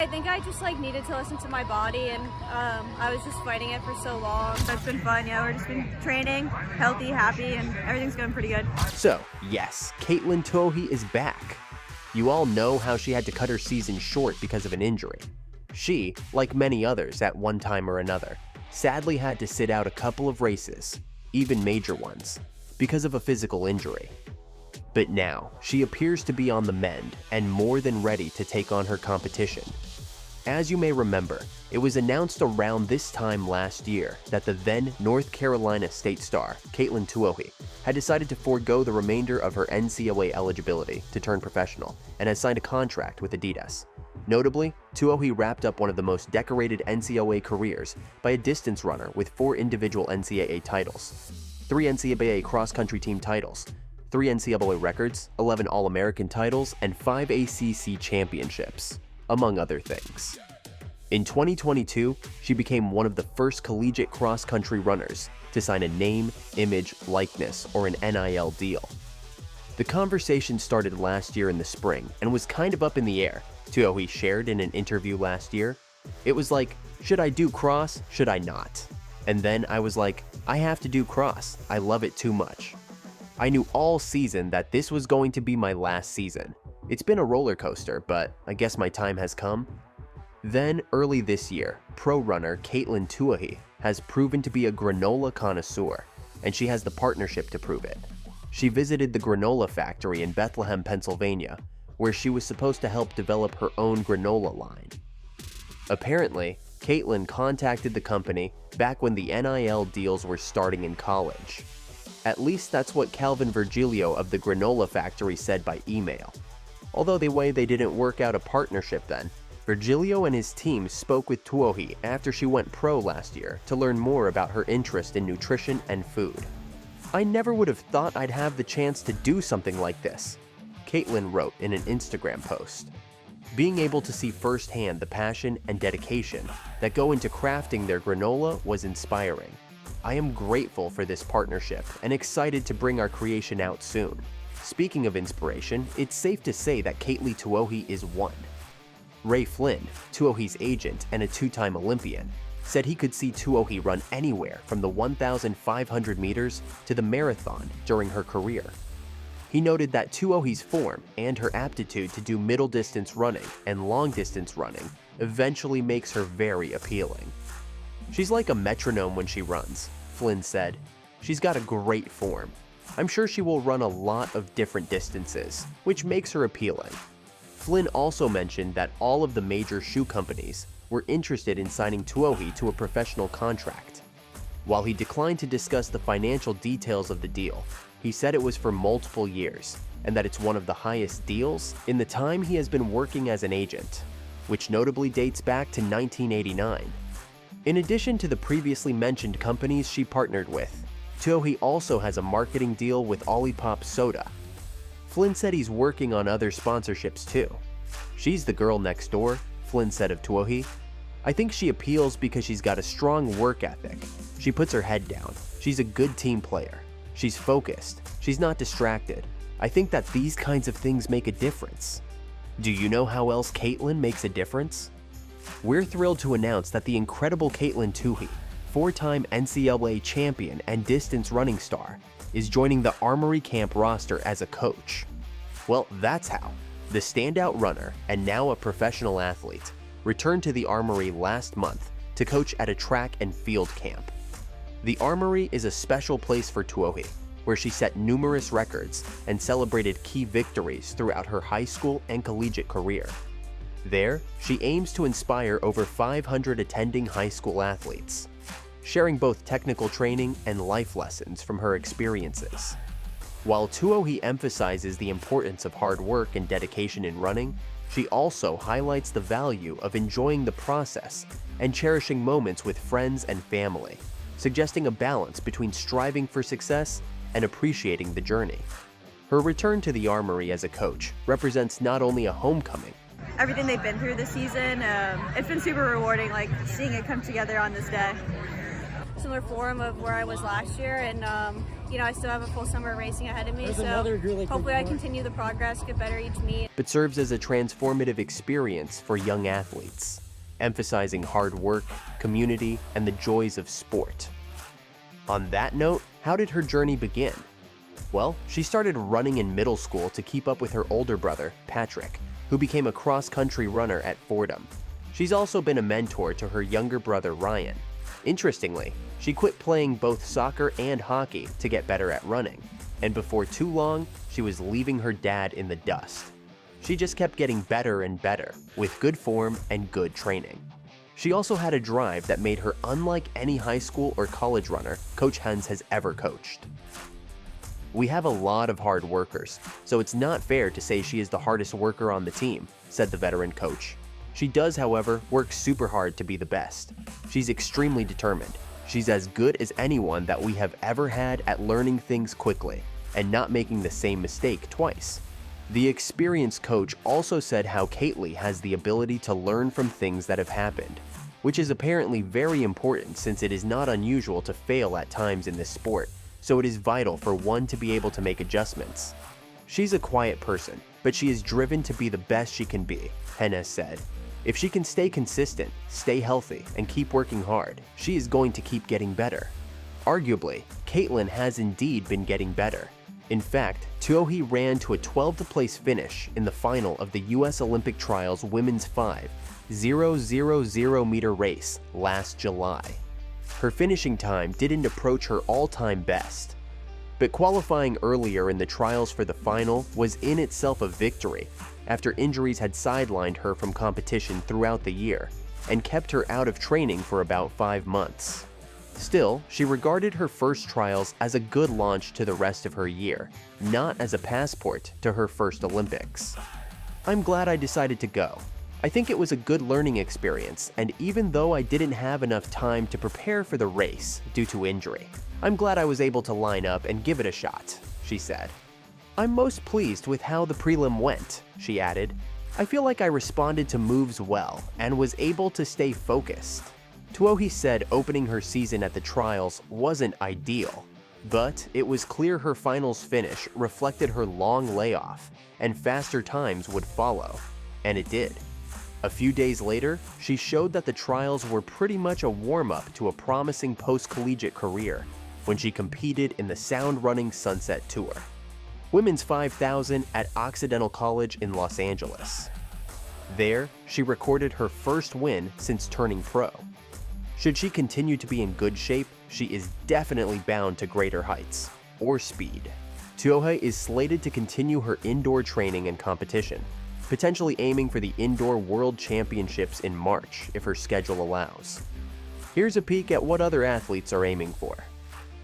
I think I just needed to listen to my body, and I was just fighting it for so long. It's been fun, yeah. We're just been training, healthy, happy, and everything's going pretty good. So, yes, Katelyn Tuohy is back. You all know how she had to cut her season short because of an injury. She, like many others at one time or another, sadly had to sit out a couple of races, even major ones, because of a physical injury. But now, she appears to be on the mend and more than ready to take on her competition. As you may remember, it was announced around this time last year that the then North Carolina State star, Katelyn Tuohy, had decided to forego the remainder of her NCAA eligibility to turn professional and has signed a contract with Adidas. Notably, Tuohy wrapped up one of the most decorated NCAA careers by a distance runner with 4 individual NCAA titles, 3 NCAA cross-country team titles, 3 NCAA records, 11 All-American titles, and 5 ACC championships, among other things. In 2022, she became one of the first collegiate cross-country runners to sign a name, image, likeness, or an NIL deal. The conversation started last year in the spring and was kind of up in the air. Tuohy shared in an interview last year. It was like, should I do cross, should I not? And then I was like, I have to do cross, I love it too much. I knew all season that this was going to be my last season. It's been a roller coaster, but I guess my time has come. Then, early this year, pro runner Katelyn Tuohy has proven to be a granola connoisseur, and she has the partnership to prove it. She visited the granola factory in Bethlehem, Pennsylvania, where she was supposed to help develop her own granola line. Apparently, Katelyn contacted the company back when the NIL deals were starting in college. At least that's what Calvin Virgilio of the granola factory said by email. Although they didn't work out a partnership then, Virgilio and his team spoke with Tuohy after she went pro last year to learn more about her interest in nutrition and food. I never would have thought I'd have the chance to do something like this, Katelyn wrote in an Instagram post. Being able to see firsthand the passion and dedication that go into crafting their granola was inspiring. I am grateful for this partnership and excited to bring our creation out soon. Speaking of inspiration, it's safe to say that Katelyn Tuohy is one. Ray Flynn, Tuohy's agent and a 2-time Olympian, said he could see Tuohy run anywhere from the 1,500 meters to the marathon during her career. He noted that Tuohy's form and her aptitude to do middle distance running and long distance running eventually makes her very appealing. She's like a metronome when she runs, Flynn said. She's got a great form. I'm sure she will run a lot of different distances, which makes her appealing. Flynn also mentioned that all of the major shoe companies were interested in signing Tuohy to a professional contract. While he declined to discuss the financial details of the deal, he said it was for multiple years and that it's one of the highest deals in the time he has been working as an agent, which notably dates back to 1989. In addition to the previously mentioned companies she partnered with, Tuohy also has a marketing deal with Olipop Soda. Flynn said he's working on other sponsorships too. She's the girl next door, Flynn said of Tuohy. I think she appeals because she's got a strong work ethic. She puts her head down. She's a good team player. She's focused. She's not distracted. I think that these kinds of things make a difference. Do you know how else Katelyn makes a difference? We're thrilled to announce that the incredible Katelyn Tuohy, 4-time NCAA champion and distance running star, is joining the Armory camp roster as a coach. Well, that's how. The standout runner, and now a professional athlete, returned to the Armory last month to coach at a track and field camp. The Armory is a special place for Tuohy, where she set numerous records and celebrated key victories throughout her high school and collegiate career. There, she aims to inspire over 500 attending high school athletes, sharing both technical training and life lessons from her experiences. While Tuohy emphasizes the importance of hard work and dedication in running, she also highlights the value of enjoying the process and cherishing moments with friends and family, suggesting a balance between striving for success and appreciating the journey. Her return to the Armory as a coach represents not only a homecoming, Everything they've been through this season, it's been super rewarding, seeing it come together on this day. Similar form of where I was last year, and I still have a full summer racing ahead of me. There's So another really quick hopefully I point. continue the progress, get better each meet. But serves as a transformative experience for young athletes, emphasizing hard work, community, and the joys of sport. On that note, how did her journey begin? Well, she started running in middle school to keep up with her older brother, Patrick, who became a cross-country runner at Fordham. She's also been a mentor to her younger brother, Ryan. Interestingly, she quit playing both soccer and hockey to get better at running, and before too long, she was leaving her dad in the dust. She just kept getting better and better, with good form and good training. She also had a drive that made her unlike any high school or college runner Coach Hens has ever coached. "We have a lot of hard workers, so it's not fair to say she is the hardest worker on the team," said the veteran coach. She does, however, work super hard to be the best. She's extremely determined. She's as good as anyone that we have ever had at learning things quickly and not making the same mistake twice. The experienced coach also said how Katelyn has the ability to learn from things that have happened, which is apparently very important since it is not unusual to fail at times in this sport, so it is vital for one to be able to make adjustments. "She's a quiet person, but she is driven to be the best she can be," Hennes said. "If she can stay consistent, stay healthy, and keep working hard, she is going to keep getting better." Arguably, Katelyn has indeed been getting better. In fact, Tuohy ran to a 12th place finish in the final of the US Olympic Trials Women's 5,000 meter race last July. Her finishing time didn't approach her all-time best, but qualifying earlier in the trials for the final was in itself a victory after injuries had sidelined her from competition throughout the year and kept her out of training for about 5 months. Still, she regarded her first trials as a good launch to the rest of her year, not as a passport to her first Olympics. "I'm glad I decided to go. I think it was a good learning experience, and even though I didn't have enough time to prepare for the race due to injury, I'm glad I was able to line up and give it a shot," she said. "I'm most pleased with how the prelim went," she added. "I feel like I responded to moves well and was able to stay focused." Tuohy said opening her season at the trials wasn't ideal, but it was clear her finals finish reflected her long layoff and faster times would follow, and it did. A few days later, she showed that the trials were pretty much a warm-up to a promising post-collegiate career when she competed in the Sound Running Sunset Tour, Women's 5,000 at Occidental College in Los Angeles. There, she recorded her first win since turning pro. Should she continue to be in good shape, she is definitely bound to greater heights, or speed. Tuohy is slated to continue her indoor training and competition, potentially aiming for the Indoor World Championships in March if her schedule allows. Here's a peek at what other athletes are aiming for.